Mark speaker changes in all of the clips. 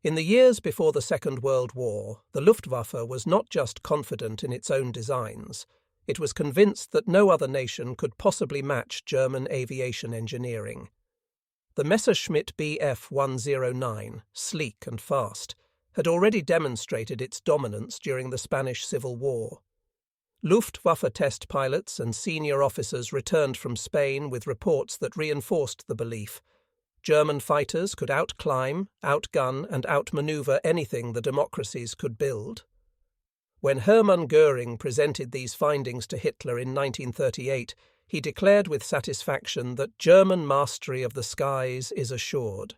Speaker 1: In the years before the Second World War, the Luftwaffe was not just confident in its own designs, it was convinced that no other nation could possibly match German aviation engineering. The Messerschmitt Bf 109, sleek and fast, had already demonstrated its dominance during the Spanish Civil War. Luftwaffe test pilots and senior officers returned from Spain with reports that reinforced the belief German fighters could outclimb, outgun and outmaneuver anything the democracies could build. When Hermann Göring presented these findings to Hitler in 1938, he declared with satisfaction that German mastery of the skies is assured.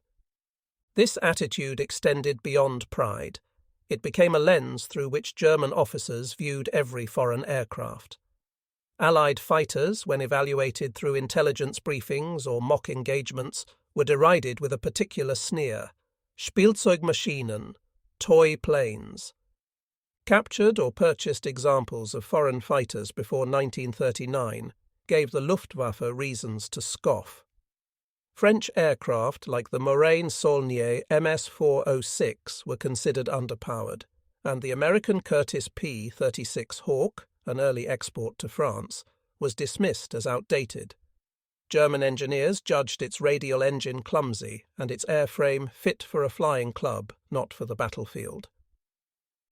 Speaker 1: This attitude extended beyond pride. It became a lens through which German officers viewed every foreign aircraft. Allied fighters, when evaluated through intelligence briefings or mock engagements, were derided with a particular sneer: Spielzeugmaschinen, toy planes. Captured or purchased examples of foreign fighters before 1939 gave the Luftwaffe reasons to scoff. French aircraft like the Morane-Saulnier MS-406 were considered underpowered, and the American Curtiss P-36 Hawk, an early export to France, was dismissed as outdated. German engineers judged its radial engine clumsy and its airframe fit for a flying club, not for the battlefield.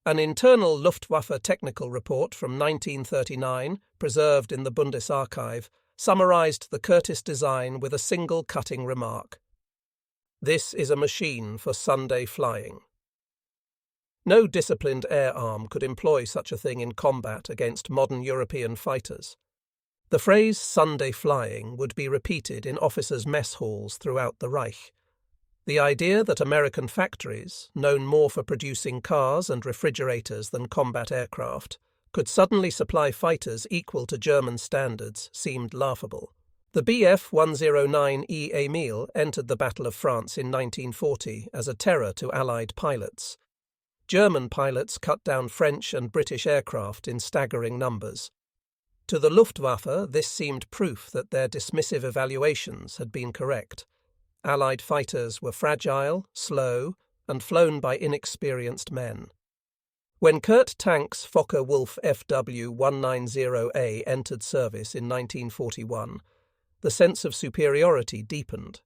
Speaker 1: An internal Luftwaffe technical report from 1939, preserved in the Bundesarchive, summarized the Curtiss design with a single cutting remark: "This is a machine for Sunday flying." No disciplined air arm could employ such a thing in combat against modern European fighters. The phrase Sunday flying would be repeated in officers' mess halls throughout the Reich. The idea that American factories, known more for producing cars and refrigerators than combat aircraft, could suddenly supply fighters equal to German standards seemed laughable. The Bf 109E Emile entered the Battle of France in 1940 as a terror to Allied pilots. German pilots cut down French and British aircraft in staggering numbers. To the Luftwaffe, this seemed proof that their dismissive evaluations had been correct. Allied fighters were fragile, slow, and flown by inexperienced men. When Kurt Tank's Focke-Wulf FW-190A entered service in 1941, the sense of superiority deepened.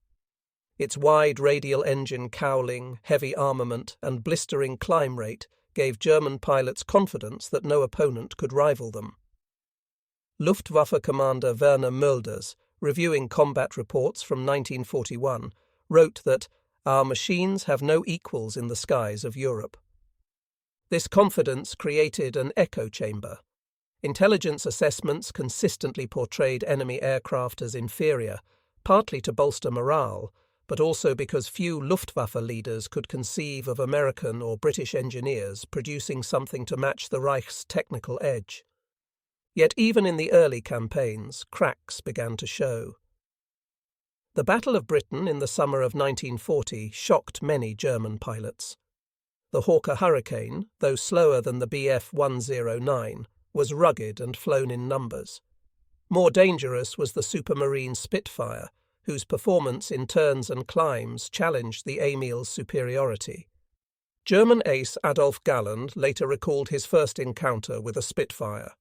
Speaker 1: Its wide radial engine cowling, heavy armament, and blistering climb rate gave German pilots confidence that no opponent could rival them. Luftwaffe commander Werner Mölders, reviewing combat reports from 1941, wrote that "our machines have no equals in the skies of Europe." This confidence created an echo chamber. Intelligence assessments consistently portrayed enemy aircraft as inferior, partly to bolster morale, but also because few Luftwaffe leaders could conceive of American or British engineers producing something to match the Reich's technical edge. Yet even in the early campaigns, cracks began to show. The Battle of Britain in the summer of 1940 shocked many German pilots. The Hawker Hurricane, though slower than the Bf 109, was rugged and flown in numbers. More dangerous was the Supermarine Spitfire, whose performance in turns and climbs challenged the Emile's superiority. German ace Adolf Galland later recalled his first encounter with a Spitfire.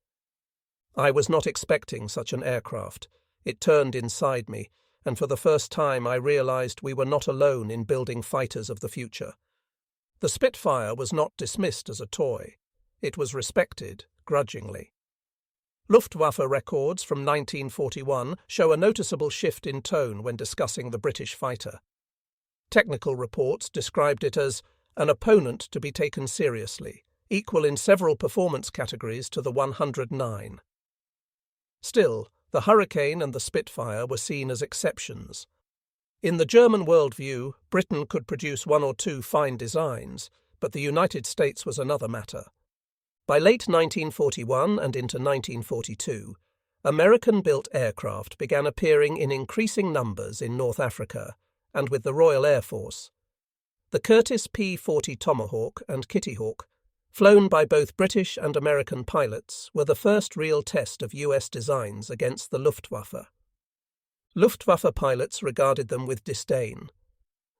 Speaker 1: "I was not expecting such an aircraft. It turned inside me, and for the first time I realized we were not alone in building fighters of the future." The Spitfire was not dismissed as a toy. It was respected, grudgingly. Luftwaffe records from 1941 show a noticeable shift in tone when discussing the British fighter. Technical reports described it as an opponent to be taken seriously, equal in several performance categories to the 109. Still, the Hurricane and the Spitfire were seen as exceptions. In the German worldview, Britain could produce one or two fine designs, but the United States was another matter. By late 1941 and into 1942, American-built aircraft began appearing in increasing numbers in North Africa and with the Royal Air Force. The Curtiss P-40 Tomahawk and Kitty Hawk, flown by both British and American pilots, were the first real test of US designs against the Luftwaffe. Luftwaffe pilots regarded them with disdain.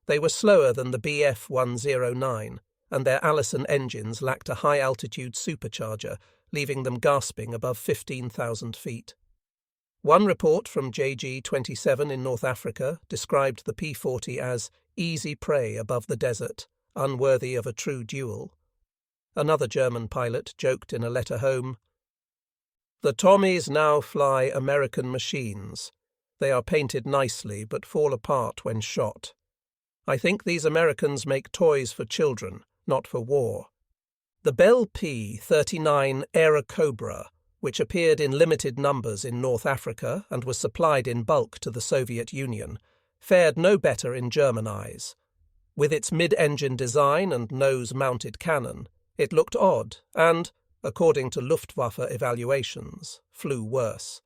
Speaker 1: They were slower than the Bf-109, and their Allison engines lacked a high-altitude supercharger, leaving them gasping above 15,000 feet. One report from JG-27 in North Africa described the P-40 as easy prey above the desert, unworthy of a true duel. Another German pilot joked in a letter home, "The Tommies now fly American machines. They are painted nicely but fall apart when shot. I think these Americans make toys for children, not for war." The Bell P-39 Airacobra, which appeared in limited numbers in North Africa and was supplied in bulk to the Soviet Union, fared no better in German eyes. With its mid-engine design and nose-mounted cannon, it looked odd and, according to Luftwaffe evaluations, flew worse.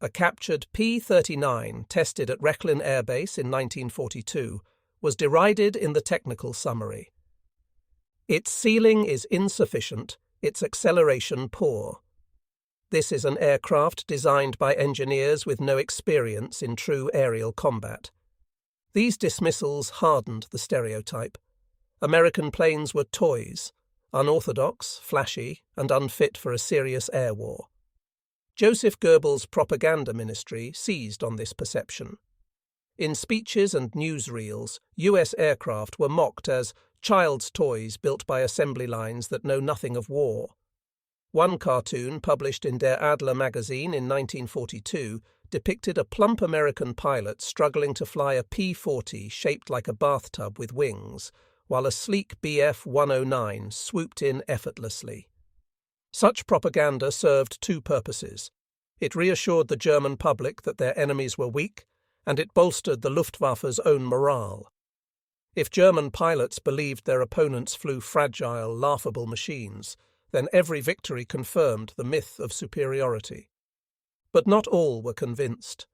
Speaker 1: A captured P-39 tested at Rechlin Air Base in 1942 was derided in the technical summary. Its ceiling is insufficient, its acceleration poor. This is an aircraft designed by engineers with no experience in true aerial combat. These dismissals hardened the stereotype. American planes were toys, unorthodox, flashy, and unfit for a serious air war. Joseph Goebbels' propaganda ministry seized on this perception. In speeches and newsreels, US aircraft were mocked as child's toys built by assembly lines that know nothing of war. One cartoon, published in Der Adler magazine in 1942, depicted a plump American pilot struggling to fly a P-40 shaped like a bathtub with wings, while a sleek Bf-109 swooped in effortlessly. Such propaganda served two purposes. It reassured the German public that their enemies were weak, and it bolstered the Luftwaffe's own morale. If German pilots believed their opponents flew fragile, laughable machines, then every victory confirmed the myth of superiority. But not all were convinced.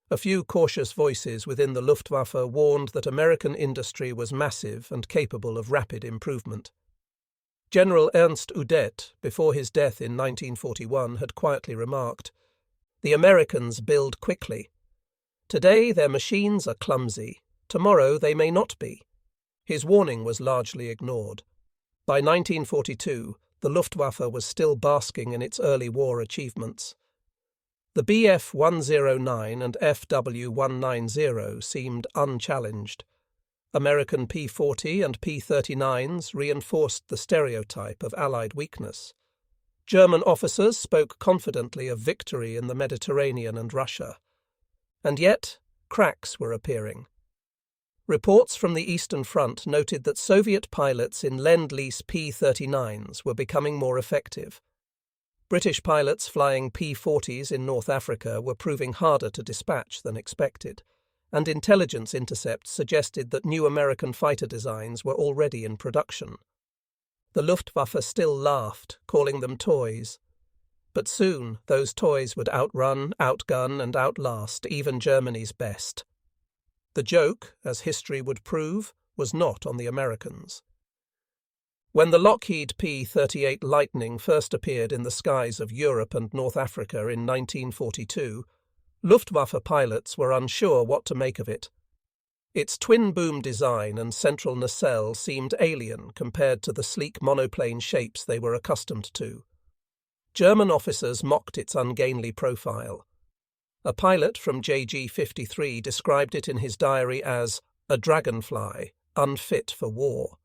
Speaker 1: A few cautious voices within the Luftwaffe warned that American industry was massive and capable of rapid improvement. General Ernst Udet, before his death in 1941, had quietly remarked, "The Americans build quickly. Today their machines are clumsy. Tomorrow they may not be." His warning was largely ignored. By 1942, the Luftwaffe was still basking in its early war achievements. The Bf-109 and FW-190 seemed unchallenged. American P-40 and P-39s reinforced the stereotype of Allied weakness. German officers spoke confidently of victory in the Mediterranean and Russia. And yet, cracks were appearing. Reports from the Eastern Front noted that Soviet pilots in Lend-Lease P-39s were becoming more effective. British pilots flying P-40s in North Africa were proving harder to dispatch than expected, and intelligence intercepts suggested that new American fighter designs were already in production. The Luftwaffe still laughed, calling them toys. But soon those toys would outrun, outgun, and outlast even Germany's best. The joke, as history would prove, was not on the Americans. When the Lockheed P-38 Lightning first appeared in the skies of Europe and North Africa in 1942, Luftwaffe pilots were unsure what to make of it. Its twin-boom design and central nacelle seemed alien compared to the sleek monoplane shapes they were accustomed to. German officers mocked its ungainly profile. A pilot from JG-53 described it in his diary as a dragonfly, unfit for war.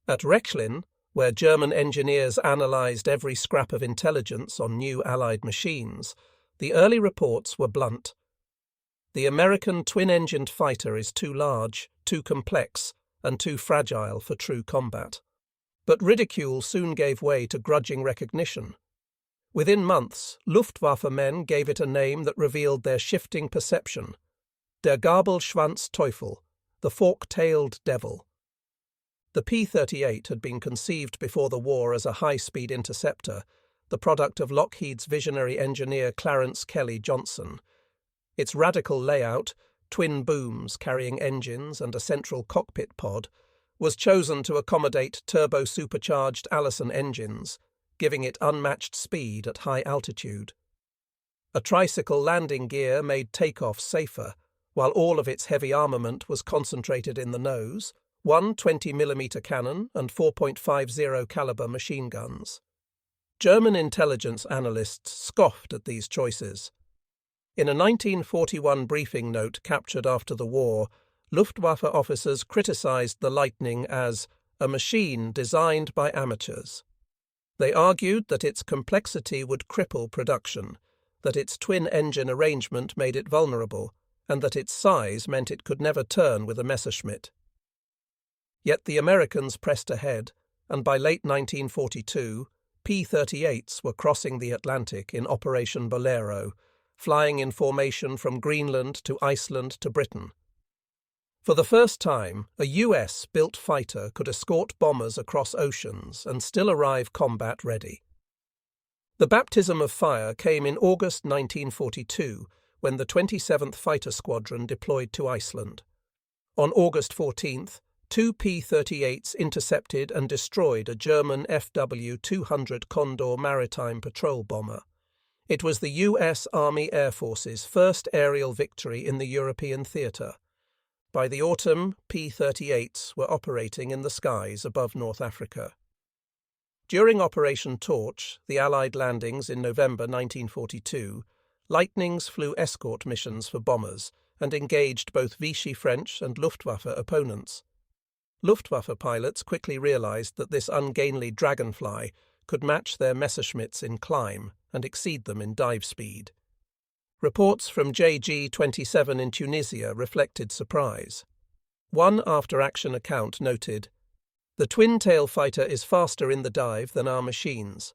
Speaker 1: At Rechlin, where German engineers analysed every scrap of intelligence on new Allied machines, the early reports were blunt. The American twin-engined fighter is too large, too complex, and too fragile for true combat. But ridicule soon gave way to grudging recognition. Within months, Luftwaffe men gave it a name that revealed their shifting perception: Der Gabelschwanz-Teufel, the fork-tailed devil. The P-38 had been conceived before the war as a high-speed interceptor, the product of Lockheed's visionary engineer Clarence Kelly Johnson. Its radical layout, twin booms carrying engines and a central cockpit pod, was chosen to accommodate turbo-supercharged Allison engines, giving it unmatched speed at high altitude. A tricycle landing gear made takeoff safer, while all of its heavy armament was concentrated in the nose, one 20mm cannon and 4.50 caliber machine guns. German intelligence analysts scoffed at these choices. In a 1941 briefing note captured after the war, Luftwaffe officers criticized the Lightning as a machine designed by amateurs. They argued that its complexity would cripple production, that its twin-engine arrangement made it vulnerable, and that its size meant it could never turn with a Messerschmitt. Yet the Americans pressed ahead, and by late 1942, P-38s were crossing the Atlantic in Operation Bolero, flying in formation from Greenland to Iceland to Britain. For the first time, a US-built fighter could escort bombers across oceans and still arrive combat-ready. The baptism of fire came in August 1942, when the 27th Fighter Squadron deployed to Iceland. On August 14th, two P-38s intercepted and destroyed a German FW-200 Condor maritime patrol bomber. It was the U.S. Army Air Force's first aerial victory in the European theatre. By the autumn, P-38s were operating in the skies above North Africa. During Operation Torch, the Allied landings in November 1942, Lightnings flew escort missions for bombers and engaged both Vichy French and Luftwaffe opponents. Luftwaffe pilots quickly realized that this ungainly dragonfly could match their Messerschmitts in climb and exceed them in dive speed. Reports from JG-27 in Tunisia reflected surprise. One after-action account noted, "The twin-tail fighter is faster in the dive than our machines.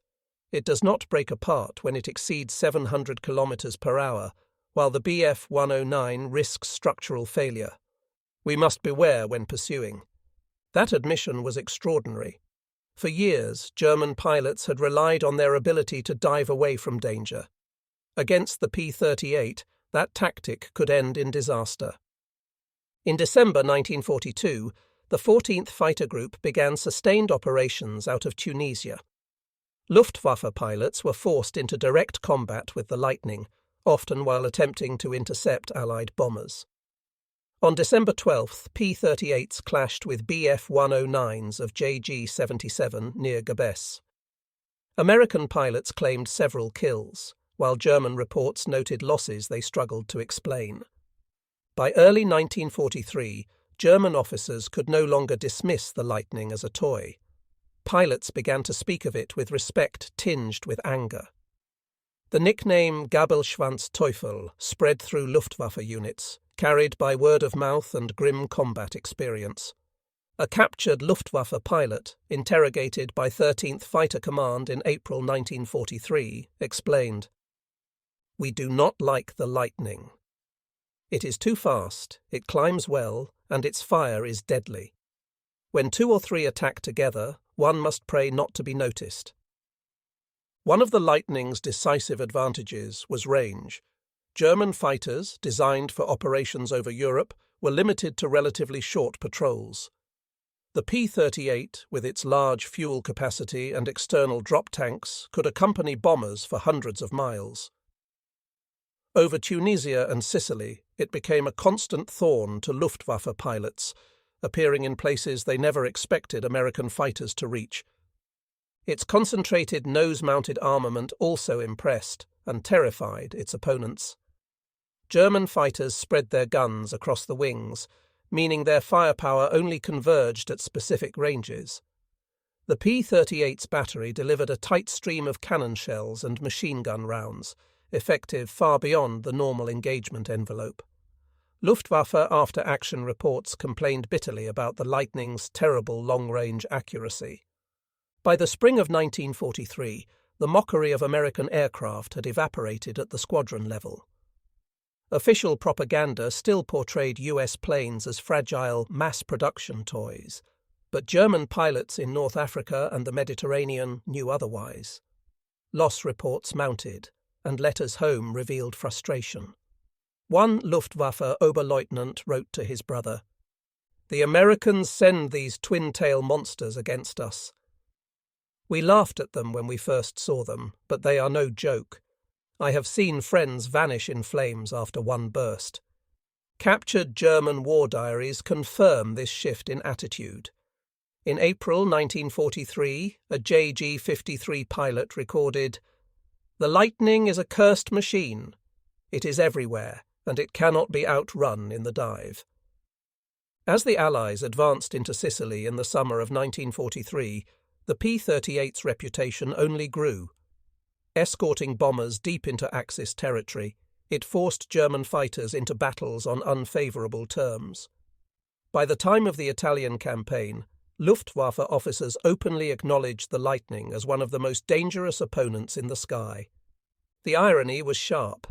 Speaker 1: It does not break apart when it exceeds 700 km per hour, while the Bf-109 risks structural failure. We must beware when pursuing." That admission was extraordinary. For years, German pilots had relied on their ability to dive away from danger. Against the P-38, that tactic could end in disaster. In December 1942, the 14th Fighter Group began sustained operations out of Tunisia. Luftwaffe pilots were forced into direct combat with the Lightning, often while attempting to intercept Allied bombers. On December 12th, P-38s clashed with Bf-109s of JG-77 near Goebbels. American pilots claimed several kills, while German reports noted losses they struggled to explain. By early 1943, German officers could no longer dismiss the Lightning as a toy. Pilots began to speak of it with respect tinged with anger. The nickname Gabelschwanz Teufel spread through Luftwaffe units, carried by word of mouth and grim combat experience. A captured Luftwaffe pilot, interrogated by 13th Fighter Command in April 1943, explained, "We do not like the Lightning. It is too fast, it climbs well, and its fire is deadly. When two or three attack together, one must pray not to be noticed." One of the Lightning's decisive advantages was range. German fighters, designed for operations over Europe, were limited to relatively short patrols. The P-38, with its large fuel capacity and external drop tanks, could accompany bombers for hundreds of miles. Over Tunisia and Sicily, it became a constant thorn to Luftwaffe pilots, appearing in places they never expected American fighters to reach. Its concentrated nose-mounted armament also impressed and terrified its opponents. German fighters spread their guns across the wings, meaning their firepower only converged at specific ranges. The P-38's battery delivered a tight stream of cannon shells and machine gun rounds, effective far beyond the normal engagement envelope. Luftwaffe after-action reports complained bitterly about the Lightning's terrible long-range accuracy. By the spring of 1943, the mockery of American aircraft had evaporated at the squadron level. Official propaganda still portrayed US planes as fragile mass-production toys, but German pilots in North Africa and the Mediterranean knew otherwise. Loss reports mounted, and letters home revealed frustration. One Luftwaffe Oberleutnant wrote to his brother, "The Americans send these twin-tail monsters against us. We laughed at them when we first saw them, but they are no joke. I have seen friends vanish in flames after one burst. Captured German war diaries confirm this shift in attitude. In April 1943, a JG-53 pilot recorded, "The Lightning is a cursed machine. It is everywhere, and it cannot be outrun in the dive." As the Allies advanced into Sicily in the summer of 1943, the P-38's reputation only grew. Escorting bombers deep into Axis territory, it forced German fighters into battles on unfavourable terms. By the time of the Italian campaign, Luftwaffe officers openly acknowledged the Lightning as one of the most dangerous opponents in the sky. The irony was sharp.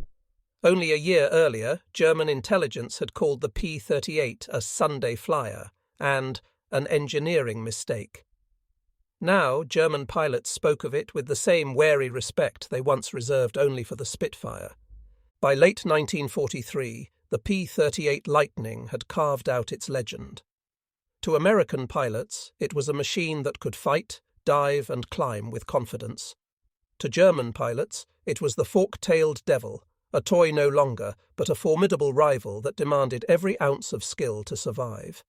Speaker 1: Only a year earlier, German intelligence had called the P-38 a Sunday flyer and an engineering mistake. Now, German pilots spoke of it with the same wary respect they once reserved only for the Spitfire. By late 1943, the P-38 Lightning had carved out its legend. To American pilots, it was a machine that could fight, dive, and climb with confidence. To German pilots, it was the fork-tailed devil, a toy no longer, but a formidable rival that demanded every ounce of skill to survive.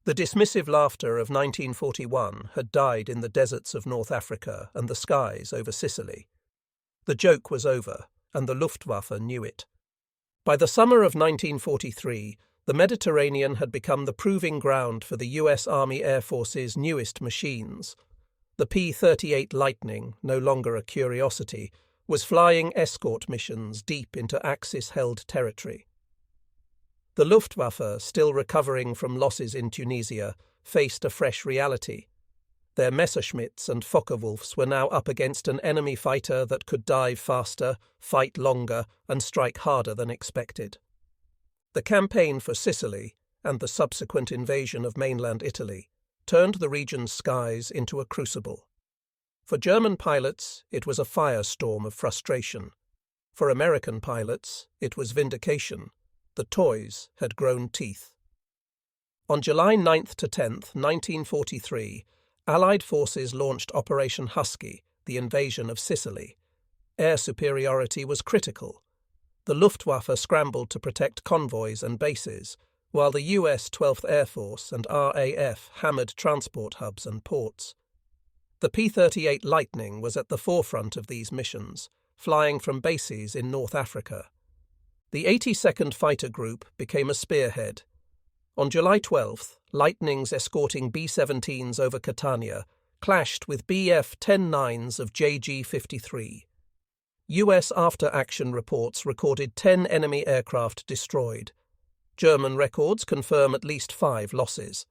Speaker 1: The dismissive laughter of 1941 had died in the deserts of North Africa and the skies over Sicily. The joke was over, and the Luftwaffe knew it. By the summer of 1943, the Mediterranean had become the proving ground for the US Army Air Force's newest machines. The P-38 Lightning, no longer a curiosity, was flying escort missions deep into Axis-held territory. The Luftwaffe, still recovering from losses in Tunisia, faced a fresh reality. Their Messerschmitts and Focke-Wulfs were now up against an enemy fighter that could dive faster, fight longer, and strike harder than expected. The campaign for Sicily, and the subsequent invasion of mainland Italy, turned the region's skies into a crucible. For German pilots, it was a firestorm of frustration. For American pilots, it was vindication. The toys had grown teeth. On July 9th to 10th, 1943, Allied forces launched Operation Husky, the invasion of Sicily. Air superiority was critical. The Luftwaffe scrambled to protect convoys and bases, while the US 12th Air Force and RAF hammered transport hubs and ports. The P-38 Lightning was at the forefront of these missions, flying from bases in North Africa. The 82nd Fighter Group became a spearhead. On July 12th, Lightnings escorting B-17s over Catania clashed with Bf-10-9s of JG-53. US after-action reports recorded 10 enemy aircraft destroyed. German records confirm at least 5 losses.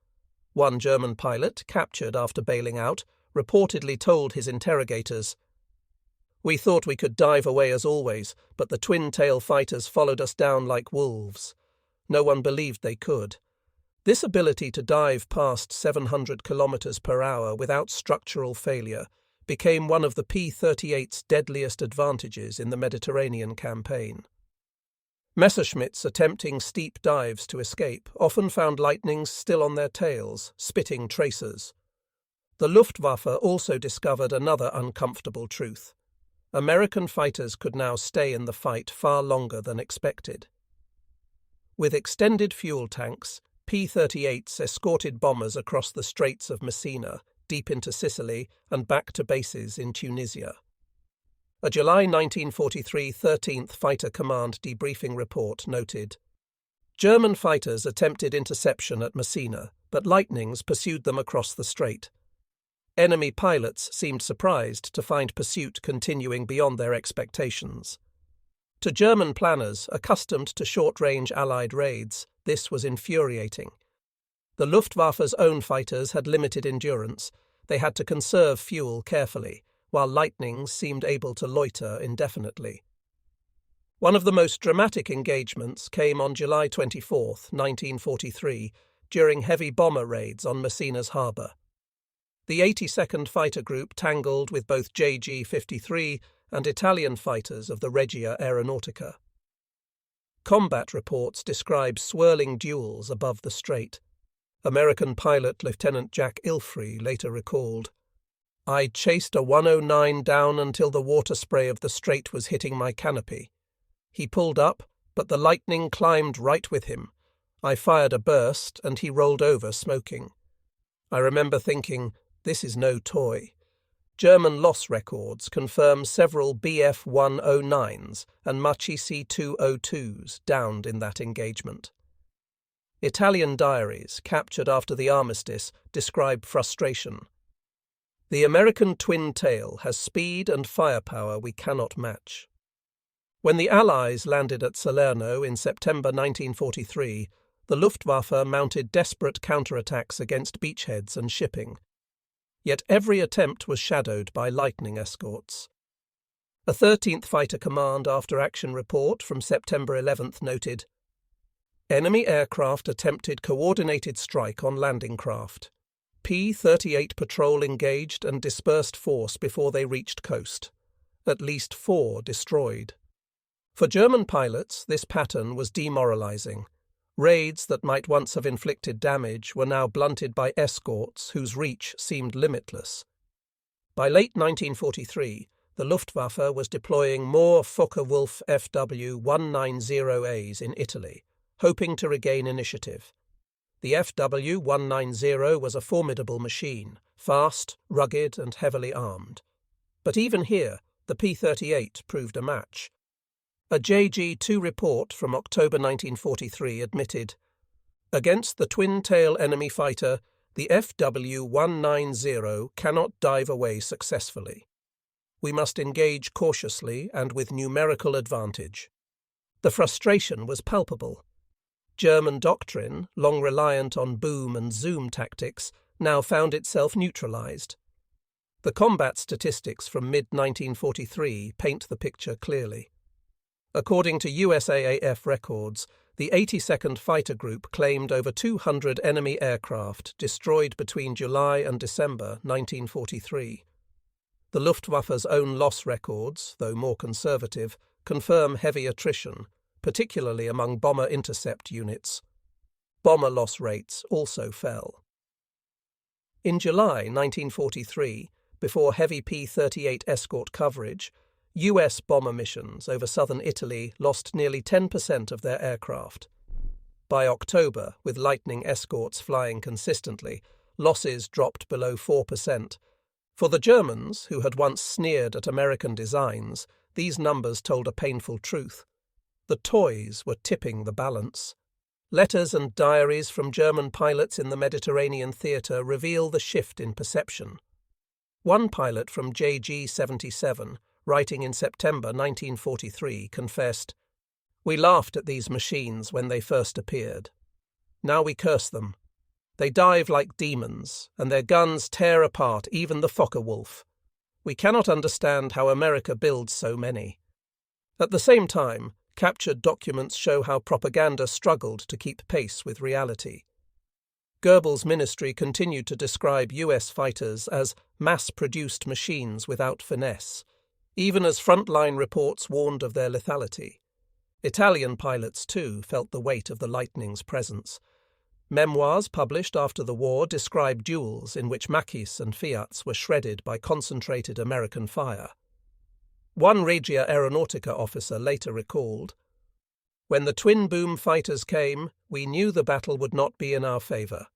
Speaker 1: One German pilot, captured after bailing out, reportedly told his interrogators, "We thought we could dive away as always, but the twin-tail fighters followed us down like wolves. No one believed they could." This ability to dive past 700 kilometers per hour without structural failure became one of the P-38's deadliest advantages in the Mediterranean campaign. Messerschmitts attempting steep dives to escape often found Lightnings still on their tails, spitting tracers. The Luftwaffe also discovered another uncomfortable truth. American fighters could now stay in the fight far longer than expected. With extended fuel tanks, P-38s escorted bombers across the Straits of Messina, deep into Sicily, and back to bases in Tunisia. A July 1943 13th Fighter Command debriefing report noted, "German fighters attempted interception at Messina, but Lightnings pursued them across the strait. Enemy pilots seemed surprised to find pursuit continuing beyond their expectations. To German planners accustomed to short-range Allied raids, this was infuriating. The Luftwaffe's own fighters had limited endurance. They had to conserve fuel carefully, while Lightnings seemed able to loiter indefinitely. One of the most dramatic engagements came on July 24, 1943, during heavy bomber raids on Messina's harbour. The 82nd Fighter Group tangled with both JG-53 and Italian fighters of the Regia Aeronautica. Combat reports describe swirling duels above the strait. American pilot Lieutenant Jack Ilfrey later recalled, "I chased a 109 down until the water spray of the strait was hitting my canopy. He pulled up, But the lightning climbed right with him. I fired a burst, and he rolled over smoking. I remember thinking, this is no toy. German loss records confirm several Bf-109s and Machi C-202s downed in that engagement. Italian diaries, captured after the armistice, describe frustration. The American twin tail has speed and firepower we cannot match. When the Allies landed at Salerno in September 1943, the Luftwaffe mounted desperate counterattacks against beachheads and shipping. Yet every attempt was shadowed by lightning escorts. A 13th Fighter Command after-action report from September 11th noted, "Enemy aircraft attempted coordinated strike on landing craft. P-38 patrol engaged and dispersed force before they reached coast. At least 4 destroyed." For German pilots, this pattern was demoralizing. Raids that might once have inflicted damage were now blunted by escorts whose reach seemed limitless. By late 1943, the Luftwaffe was deploying more Focke-Wulf FW-190As in Italy, hoping to regain initiative. The FW-190 was a formidable machine, fast, rugged, and heavily armed. But even here, the P-38 proved a match. A JG-2 report from October 1943 admitted, "Against the twin-tail enemy fighter, the FW-190 cannot dive away successfully. We must engage cautiously and with numerical advantage." The frustration was palpable. German doctrine, long reliant on boom and zoom tactics, now found itself neutralized. The combat statistics from mid-1943 paint the picture clearly. According to USAAF records, the 82nd Fighter Group claimed over 200 enemy aircraft destroyed between July and December 1943. The Luftwaffe's own loss records, though more conservative, confirm heavy attrition, particularly among bomber intercept units. Bomber loss rates also fell. In July 1943, before heavy P-38 escort coverage, US bomber missions over southern Italy lost nearly 10% of their aircraft. By October, with Lightning escorts flying consistently, losses dropped below 4%. For the Germans, who had once sneered at American designs, these numbers told a painful truth. The toys were tipping the balance. Letters and diaries from German pilots in the Mediterranean theatre reveal the shift in perception. One pilot from JG-77, writing in September 1943, confessed, "We laughed at these machines when they first appeared. Now we curse them. They dive like demons, and their guns tear apart even the Focke-Wulf. We cannot understand how America builds so many." At the same time, captured documents show how propaganda struggled to keep pace with reality. Goebbels' ministry continued to describe US fighters as mass-produced machines without finesse, even as frontline reports warned of their lethality. Italian pilots, too, felt the weight of the Lightning's presence. Memoirs published after the war describe duels in which Machis and Fiats were shredded by concentrated American fire. One Regia Aeronautica officer later recalled, "When the twin-boom fighters came, we knew the battle would not be in our favour.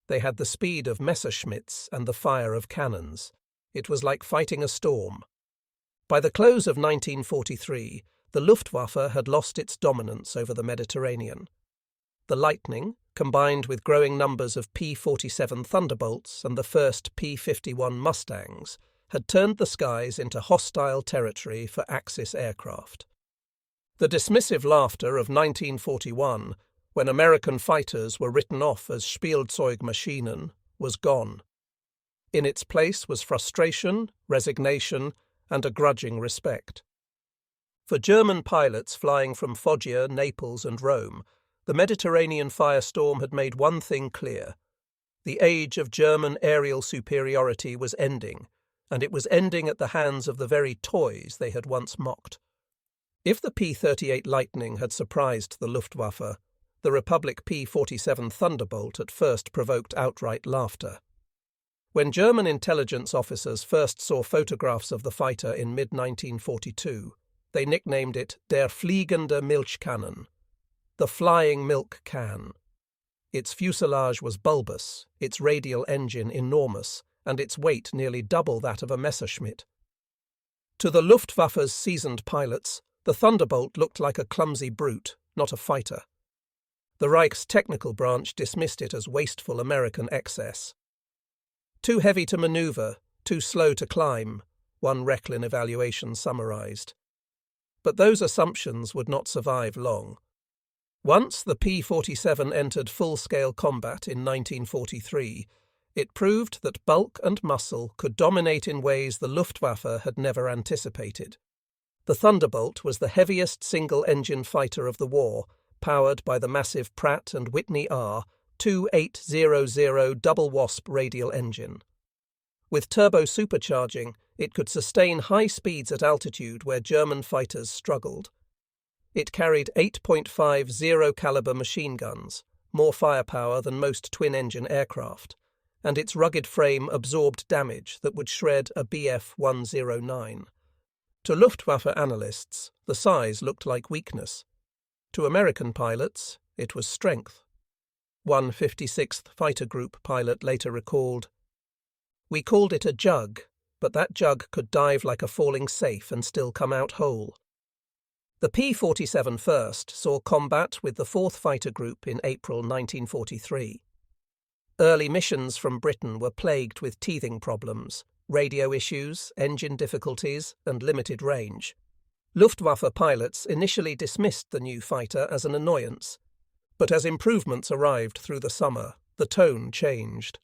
Speaker 1: They had the speed of Messerschmitts and the fire of cannons. It was like fighting a storm." By the close of 1943, the Luftwaffe had lost its dominance over the Mediterranean. The Lightning, combined with growing numbers of P-47 Thunderbolts and the first P-51 Mustangs, had turned the skies into hostile territory for Axis aircraft. The dismissive laughter of 1941, when American fighters were written off as Spielzeugmaschinen, was gone. In its place was frustration, resignation, and a grudging respect. For German pilots flying from Foggia, Naples, and Rome, the Mediterranean firestorm had made one thing clear. The age of German aerial superiority was ending, and it was ending at the hands of the very toys they had once mocked. If the P-38 Lightning had surprised the Luftwaffe, the Republic P-47 Thunderbolt at first provoked outright laughter. When German intelligence officers first saw photographs of the fighter in mid-1942, They nicknamed it Der fliegende Milchkannen, the flying milk can. Its fuselage was bulbous, its radial engine enormous, and its weight nearly double that of a Messerschmitt. To the Luftwaffe's seasoned pilots, the Thunderbolt looked like a clumsy brute, not a fighter. The Reich's technical branch dismissed it as wasteful American excess. Too heavy to maneuver, too slow to climb, one Rechlin evaluation summarized. But those assumptions would not survive long. Once the P-47 entered full-scale combat in 1943, it proved that bulk and muscle could dominate in ways the Luftwaffe had never anticipated. The Thunderbolt was the heaviest single-engine fighter of the war, powered by the massive Pratt & Whitney R-2800 double Wasp radial engine. With turbo supercharging, it could sustain high speeds at altitude where German fighters struggled. It carried 8.50 caliber machine guns, more firepower than most twin-engine aircraft, and its rugged frame absorbed damage that would shred a Bf-109. To Luftwaffe analysts, the size looked like weakness. To American pilots, it was strength. One 56th Fighter Group pilot later recalled, "We called it a jug, but that jug could dive like a falling safe and still come out whole." The P-47 first saw combat with the 4th Fighter Group in April 1943. Early missions from Britain were plagued with teething problems, radio issues, engine difficulties, and limited range. Luftwaffe pilots initially dismissed the new fighter as an annoyance, but as improvements arrived through the summer, the tone changed.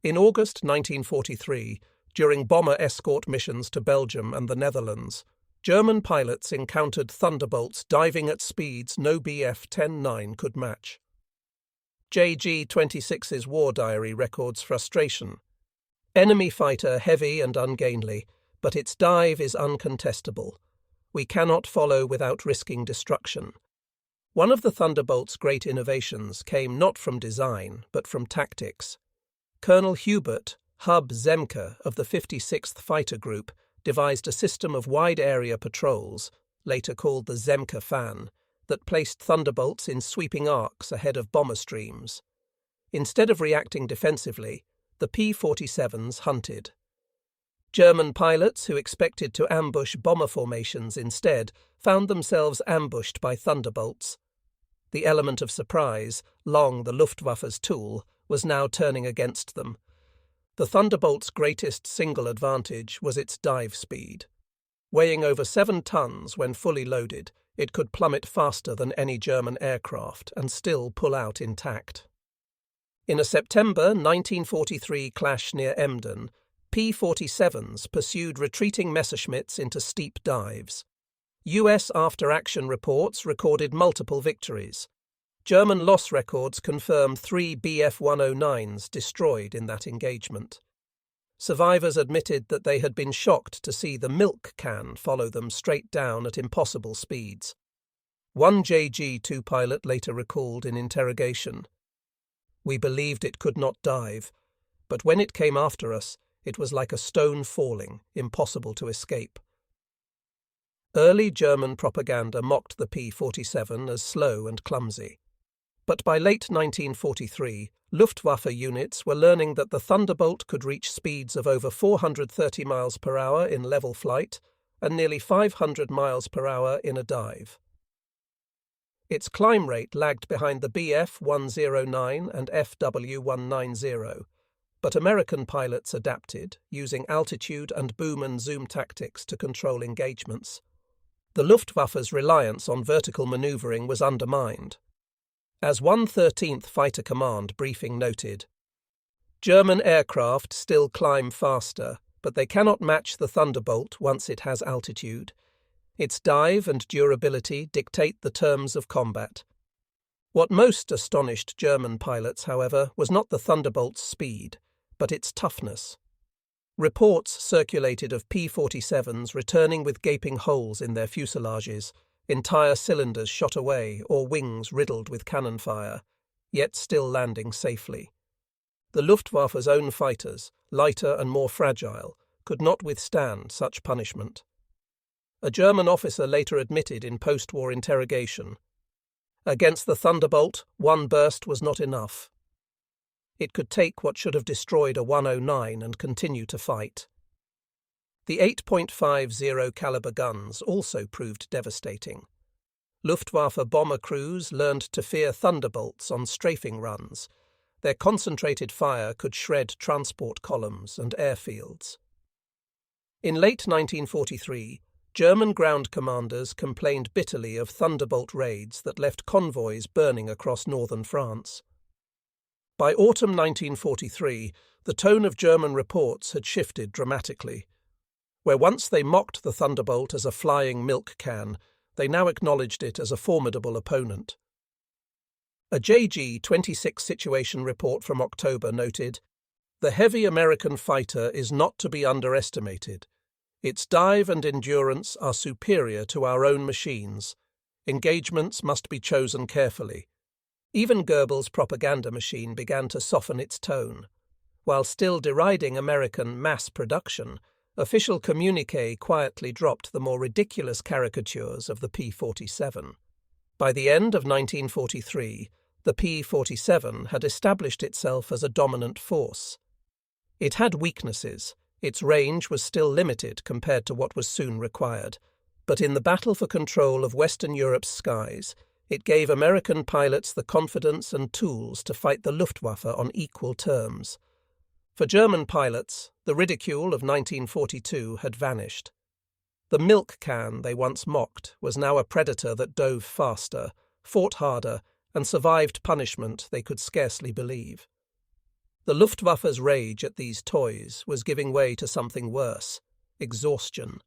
Speaker 1: In August 1943, during bomber escort missions to Belgium and the Netherlands, German pilots encountered Thunderbolts diving at speeds no Bf-10-9 could match. JG-26's war diary records frustration. "Enemy fighter heavy and ungainly, but its dive is uncontestable. We cannot follow without risking destruction." One of the Thunderbolt's great innovations came not from design, but from tactics. Colonel Hubert Hub Zemke of the 56th Fighter Group devised a system of wide-area patrols, later called the Zemke fan, that placed Thunderbolts in sweeping arcs ahead of bomber streams. Instead of reacting defensively, the P-47s hunted. German pilots who expected to ambush bomber formations instead found themselves ambushed by Thunderbolts. The element of surprise, long the Luftwaffe's tool, was now turning against them. The Thunderbolt's greatest single advantage was its dive speed. Weighing over 7 tons when fully loaded, it could plummet faster than any German aircraft and still pull out intact. In a September 1943 clash near Emden, P-47s pursued retreating Messerschmitts into steep dives. US after-action reports recorded multiple victories. German loss records confirmed 3 Bf-109s destroyed in that engagement. Survivors admitted that they had been shocked to see the milk can follow them straight down at impossible speeds. One JG-2 pilot later recalled in interrogation, "We believed it could not dive, but when it came after us, it was like a stone falling, impossible to escape." Early German propaganda mocked the P-47 as slow and clumsy. But by late 1943, Luftwaffe units were learning that the Thunderbolt could reach speeds of over 430 miles per hour in level flight and nearly 500 miles per hour in a dive. Its climb rate lagged behind the Bf-109 and FW-190, but American pilots adapted, using altitude and boom and zoom tactics to control engagements. The Luftwaffe's reliance on vertical maneuvering was undermined. As 113th Fighter Command briefing noted, "German aircraft still climb faster, but they cannot match the Thunderbolt once it has altitude. Its dive and durability dictate the terms of combat." What most astonished German pilots, however, was not the Thunderbolt's speed, but its toughness. Reports circulated of P-47s returning with gaping holes in their fuselages, entire cylinders shot away or wings riddled with cannon fire, yet still landing safely. The Luftwaffe's own fighters, lighter and more fragile, could not withstand such punishment. a German officer later admitted in post-war interrogation. Against the Thunderbolt, one burst was not enough. It could take what should have destroyed a 109 and continue to fight. The 8.50 caliber guns also proved devastating. Luftwaffe bomber crews learned to fear Thunderbolts on strafing runs. Their concentrated fire could shred transport columns and airfields. In late 1943, German ground commanders complained bitterly of Thunderbolt raids that left convoys burning across northern France. By autumn 1943, the tone of German reports had shifted dramatically. Where once they mocked the Thunderbolt as a flying milk can, they now acknowledged it as a formidable opponent. A JG-26 situation report from October noted, "The heavy American fighter is not to be underestimated. Its dive and endurance are superior to our own machines. Engagements must be chosen carefully." Even Goebbels' propaganda machine began to soften its tone. While still deriding American mass production, official communiqué quietly dropped the more ridiculous caricatures of the P-47. By the end of 1943, the P-47 had established itself as a dominant force. It had weaknesses. Its range was still limited compared to what was soon required. But in the battle for control of Western Europe's skies, it gave American pilots the confidence and tools to fight the Luftwaffe on equal terms. For German pilots, the ridicule of 1942 had vanished. The milk can they once mocked was now a predator that dove faster, fought harder, and survived punishment they could scarcely believe. The Luftwaffe's rage at these toys was giving way to something worse: exhaustion.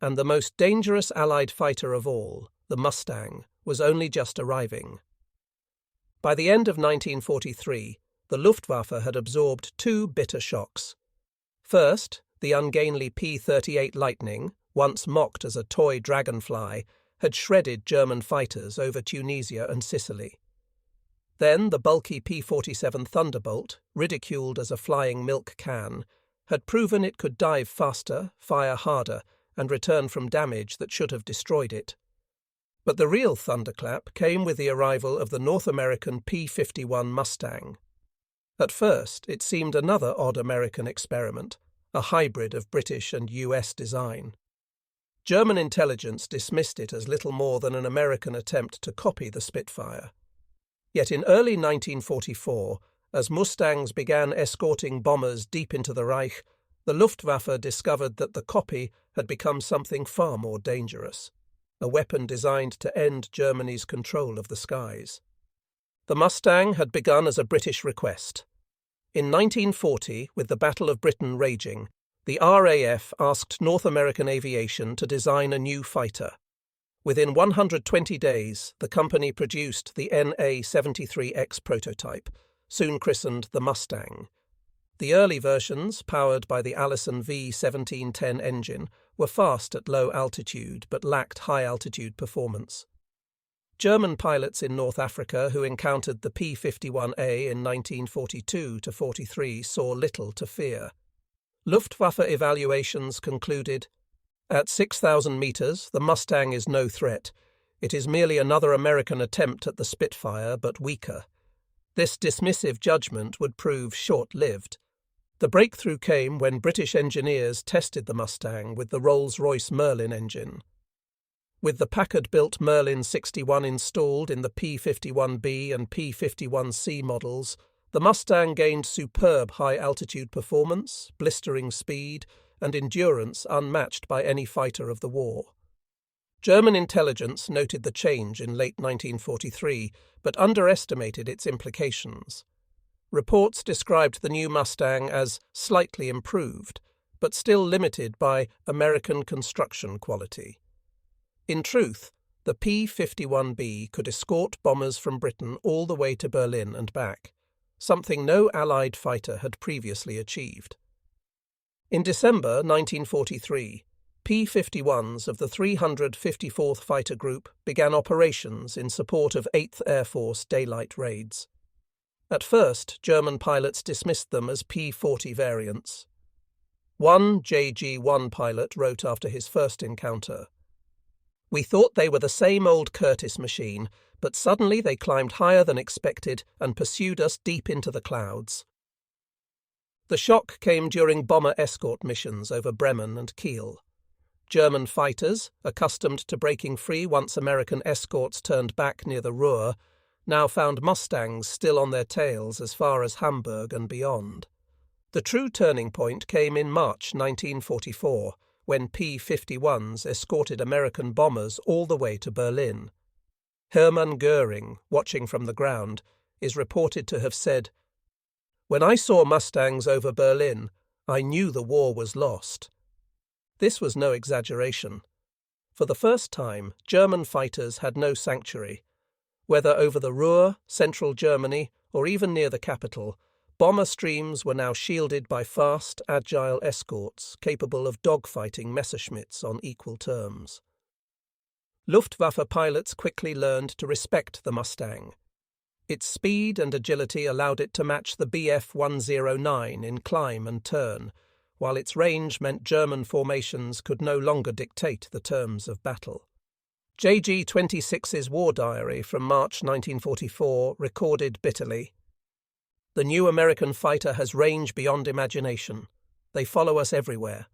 Speaker 1: And the most dangerous Allied fighter of all, the Mustang, was only just arriving. By the end of 1943, the Luftwaffe had absorbed two bitter shocks. First, the ungainly P-38 Lightning, once mocked as a toy dragonfly, had shredded German fighters over Tunisia and Sicily. Then the bulky P-47 Thunderbolt, ridiculed as a flying milk can, had proven it could dive faster, fire harder, and return from damage that should have destroyed it. But the real thunderclap came with the arrival of the North American P-51 Mustang. At first, it seemed another odd American experiment, a hybrid of British and US design. German intelligence dismissed it as little more than an American attempt to copy the Spitfire. Yet in early 1944, as Mustangs began escorting bombers deep into the Reich, the Luftwaffe discovered that the copy had become something far more dangerous, a weapon designed to end Germany's control of the skies. The Mustang had begun as a British request. In 1940, with the Battle of Britain raging, the RAF asked North American Aviation to design a new fighter. Within 120 days, the company produced the NA-73X prototype, soon christened the Mustang. The early versions, powered by the Allison V1710 engine, were fast at low altitude but lacked high-altitude performance. German pilots in North Africa who encountered the P-51A in 1942-43 saw little to fear. Luftwaffe evaluations concluded, "At 6,000 meters, the Mustang is no threat. It is merely another American attempt at the Spitfire, but weaker." This dismissive judgment would prove short-lived. The breakthrough came when British engineers tested the Mustang with the Rolls-Royce Merlin engine. With the Packard-built Merlin 61 installed in the P-51B and P-51C models, the Mustang gained superb high-altitude performance, blistering speed, and endurance unmatched by any fighter of the war. German intelligence noted the change in late 1943, but underestimated its implications. Reports described the new Mustang as slightly improved, but still limited by American construction quality. In truth, the P-51B could escort bombers from Britain all the way to Berlin and back, something no Allied fighter had previously achieved. In December 1943, P-51s of the 354th Fighter Group began operations in support of 8th Air Force daylight raids. At first, German pilots dismissed them as P-40 variants. One JG-1 pilot wrote after his first encounter, "We thought they were the same old Curtiss machine, but suddenly they climbed higher than expected and pursued us deep into the clouds." The shock came during bomber escort missions over Bremen and Kiel. German fighters, accustomed to breaking free once American escorts turned back near the Ruhr, now found Mustangs still on their tails as far as Hamburg and beyond. The true turning point came in March 1944, when P-51s escorted American bombers all the way to Berlin. Hermann Goering, watching from the ground, is reported to have said, "When I saw Mustangs over Berlin, I knew the war was lost." This was no exaggeration. For the first time, German fighters had no sanctuary. Whether over the Ruhr, central Germany, or even near the capital, bomber streams were now shielded by fast, agile escorts capable of dogfighting Messerschmitts on equal terms. Luftwaffe pilots quickly learned to respect the Mustang. Its speed and agility allowed it to match the Bf-109 in climb and turn, while its range meant German formations could no longer dictate the terms of battle. JG-26's war diary from March 1944 recorded bitterly, "The new American fighter has range beyond imagination. They follow us everywhere.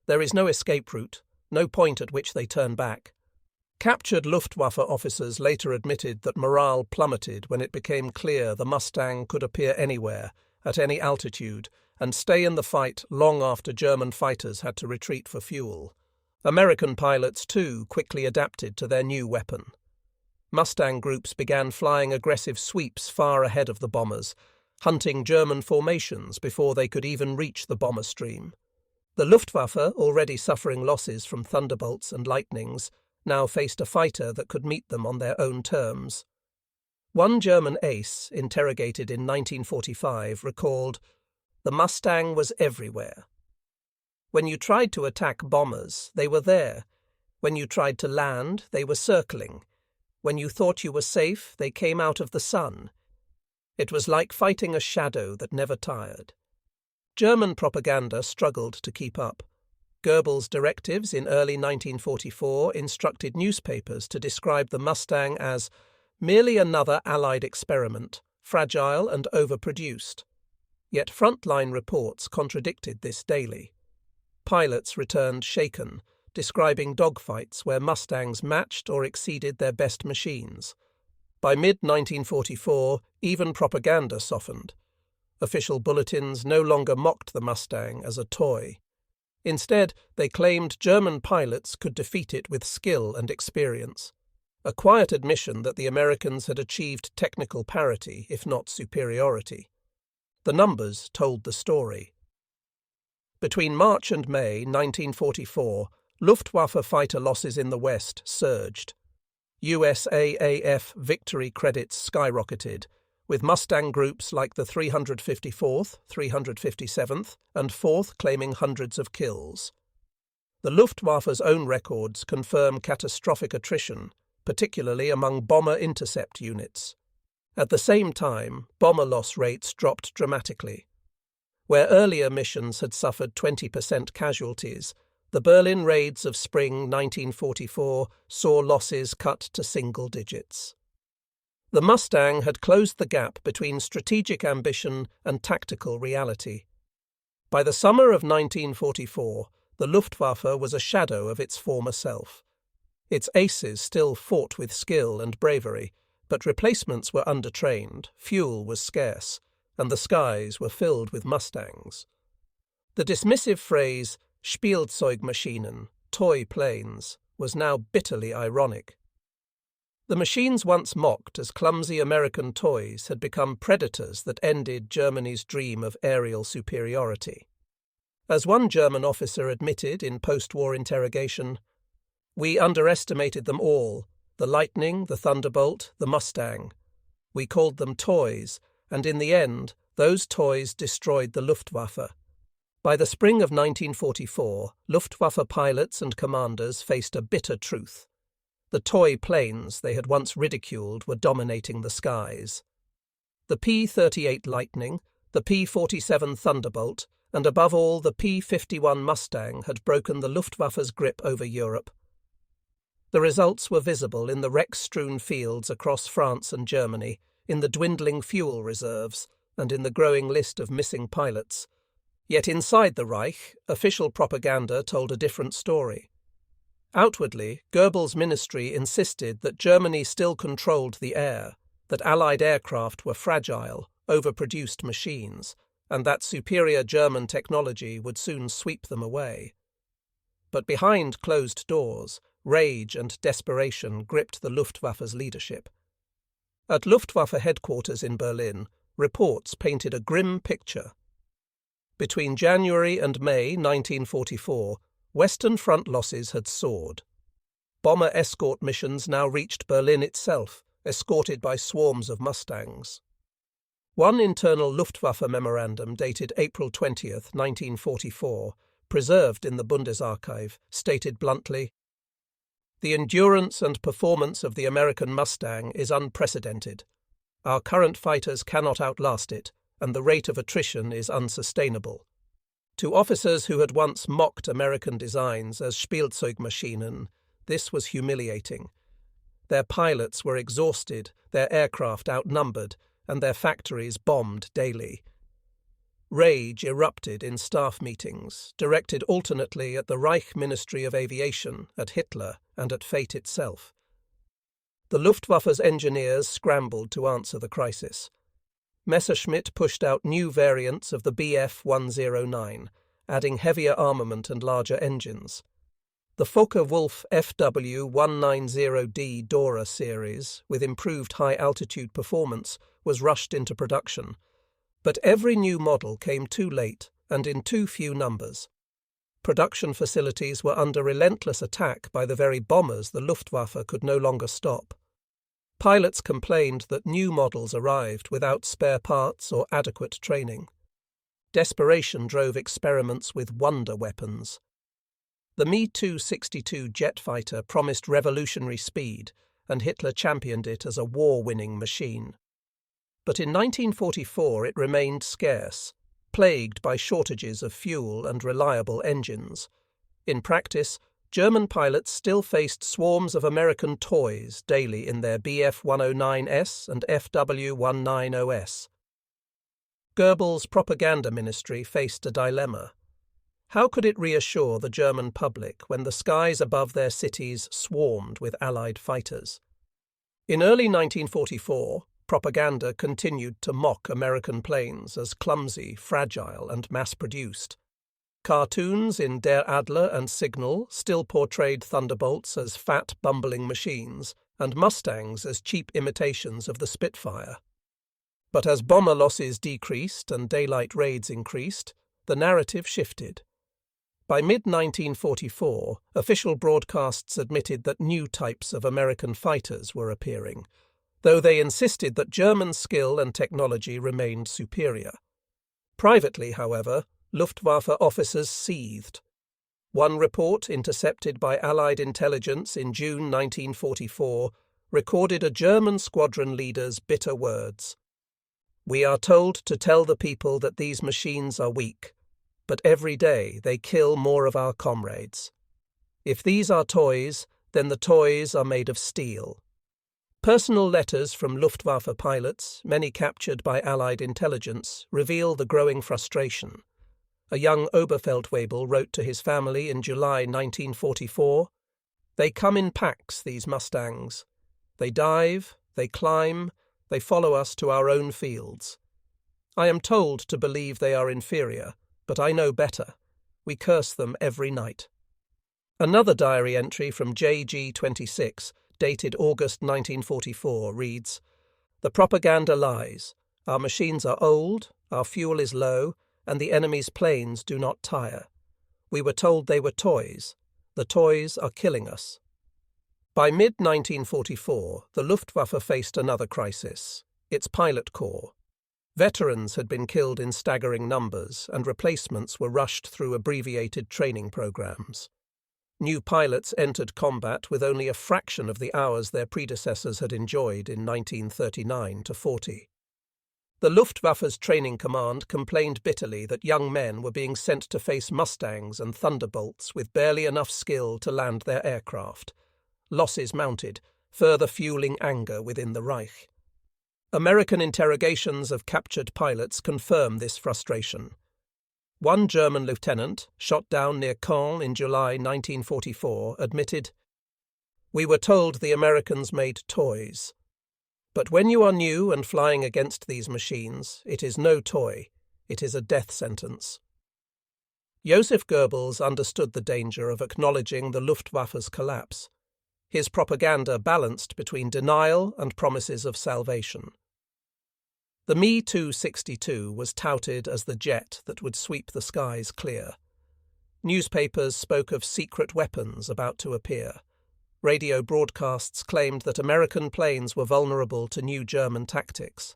Speaker 1: There is no escape route, no point at which they turn back." Captured Luftwaffe officers later admitted that morale plummeted when it became clear the Mustang could appear anywhere, at any altitude, and stay in the fight long after German fighters had to retreat for fuel. American pilots, too, quickly adapted to their new weapon. Mustang groups began flying aggressive sweeps far ahead of the bombers, hunting German formations before they could even reach the bomber stream. The Luftwaffe, already suffering losses from Thunderbolts and Lightnings, now faced a fighter that could meet them on their own terms. One German ace, interrogated in 1945, recalled, "The Mustang was everywhere. When you tried to attack bombers, they were there. When you tried to land, they were circling. When you thought you were safe, they came out of the sun. It was like fighting a shadow that never tired." German propaganda struggled to keep up. Goebbels' directives in early 1944 instructed newspapers to describe the Mustang as merely another Allied experiment, fragile and overproduced. Yet frontline reports contradicted this daily. Pilots returned shaken, describing dogfights where Mustangs matched or exceeded their best machines. By mid-1944, even propaganda softened. Official bulletins no longer mocked the Mustang as a toy. Instead, they claimed German pilots could defeat it with skill and experience, a quiet admission that the Americans had achieved technical parity, if not superiority. The numbers told the story. Between March and May 1944, Luftwaffe fighter losses in the West surged. USAAF victory credits skyrocketed, with Mustang groups like the 354th, 357th, and 4th claiming hundreds of kills. The Luftwaffe's own records confirm catastrophic attrition, particularly among bomber intercept units. At the same time, bomber loss rates dropped dramatically. Where earlier missions had suffered 20% casualties, the Berlin raids of spring 1944 saw losses cut to single digits. The Mustang had closed the gap between strategic ambition and tactical reality. By the summer of 1944, the Luftwaffe was a shadow of its former self. Its aces still fought with skill and bravery, but replacements were undertrained, fuel was scarce, and the skies were filled with Mustangs. The dismissive phrase Spielzeugmaschinen, toy planes, was now bitterly ironic. The machines once mocked as clumsy American toys had become predators that ended Germany's dream of aerial superiority. As one German officer admitted in post-war interrogation, "We underestimated them all, the Lightning, the Thunderbolt, the Mustang. We called them toys, and in the end, those toys destroyed the Luftwaffe." By the spring of 1944, Luftwaffe pilots and commanders faced a bitter truth. The toy planes they had once ridiculed were dominating the skies. The P-38 Lightning, the P-47 Thunderbolt, and above all the P-51 Mustang had broken the Luftwaffe's grip over Europe. The results were visible in the wreck-strewn fields across France and Germany, in the dwindling fuel reserves, and in the growing list of missing pilots. Yet inside the Reich, official propaganda told a different story. Outwardly, Goebbels' ministry insisted that Germany still controlled the air, that Allied aircraft were fragile, overproduced machines, and that superior German technology would soon sweep them away. But behind closed doors, rage and desperation gripped the Luftwaffe's leadership. At Luftwaffe headquarters in Berlin, reports painted a grim picture. Between January and May 1944, Western Front losses had soared. Bomber escort missions now reached Berlin itself, escorted by swarms of Mustangs. One internal Luftwaffe memorandum dated April 20, 1944, preserved in the Bundesarchive, stated bluntly, "The endurance and performance of the American Mustang is unprecedented. Our current fighters cannot outlast it, and the rate of attrition is unsustainable." To officers who had once mocked American designs as Spielzeugmaschinen, this was humiliating. Their pilots were exhausted, their aircraft outnumbered, and their factories bombed daily. Rage erupted in staff meetings, directed alternately at the Reich Ministry of Aviation, at Hitler, and at fate itself. The Luftwaffe's engineers scrambled to answer the crisis. Messerschmitt pushed out new variants of the Bf-109, adding heavier armament and larger engines. The Focke-Wulf FW-190D Dora series, with improved high-altitude performance, was rushed into production. But every new model came too late and in too few numbers. Production facilities were under relentless attack by the very bombers the Luftwaffe could no longer stop. Pilots complained that new models arrived without spare parts or adequate training. Desperation drove experiments with wonder weapons. The Me-262 jet fighter promised revolutionary speed, and Hitler championed it as a war-winning machine. But in 1944 it remained scarce, plagued by shortages of fuel and reliable engines. In practice, German pilots still faced swarms of American toys daily in their Bf-109S and FW-190S. Goebbels' propaganda ministry faced a dilemma. How could it reassure the German public when the skies above their cities swarmed with Allied fighters? In early 1944, propaganda continued to mock American planes as clumsy, fragile, and mass-produced. Cartoons in Der Adler and Signal still portrayed Thunderbolts as fat, bumbling machines, and Mustangs as cheap imitations of the Spitfire. But as bomber losses decreased and daylight raids increased, the narrative shifted. By mid-1944, official broadcasts admitted that new types of American fighters were appearing, though they insisted that German skill and technology remained superior. Privately, however, Luftwaffe officers seethed. One report, intercepted by Allied intelligence in June 1944, recorded a German squadron leader's bitter words. "We are told to tell the people that these machines are weak, but every day they kill more of our comrades. If these are toys, then the toys are made of steel." Personal letters from Luftwaffe pilots, many captured by Allied intelligence, reveal the growing frustration. A young Oberfeldwebel wrote to his family in July 1944, "They come in packs, these Mustangs. They dive, they climb, they follow us to our own fields. I am told to believe they are inferior, but I know better. We curse them every night." Another diary entry from JG-26, dated August 1944, reads, "The propaganda lies. Our machines are old, our fuel is low, and the enemy's planes do not tire. We were told they were toys. The toys are killing us." By mid-1944, the Luftwaffe faced another crisis, its pilot corps. Veterans had been killed in staggering numbers, and replacements were rushed through abbreviated training programs. New pilots entered combat with only a fraction of the hours their predecessors had enjoyed in 1939 to 40. The Luftwaffe's training command complained bitterly that young men were being sent to face Mustangs and Thunderbolts with barely enough skill to land their aircraft. Losses mounted, further fueling anger within the Reich. American interrogations of captured pilots confirm this frustration. One German lieutenant, shot down near Caen in July 1944, admitted, "We were told the Americans made toys. But when you are new and flying against these machines, it is no toy, it is a death sentence." Joseph Goebbels understood the danger of acknowledging the Luftwaffe's collapse. His propaganda balanced between denial and promises of salvation. The Me-262 was touted as the jet that would sweep the skies clear. Newspapers spoke of secret weapons about to appear. Radio broadcasts claimed that American planes were vulnerable to new German tactics.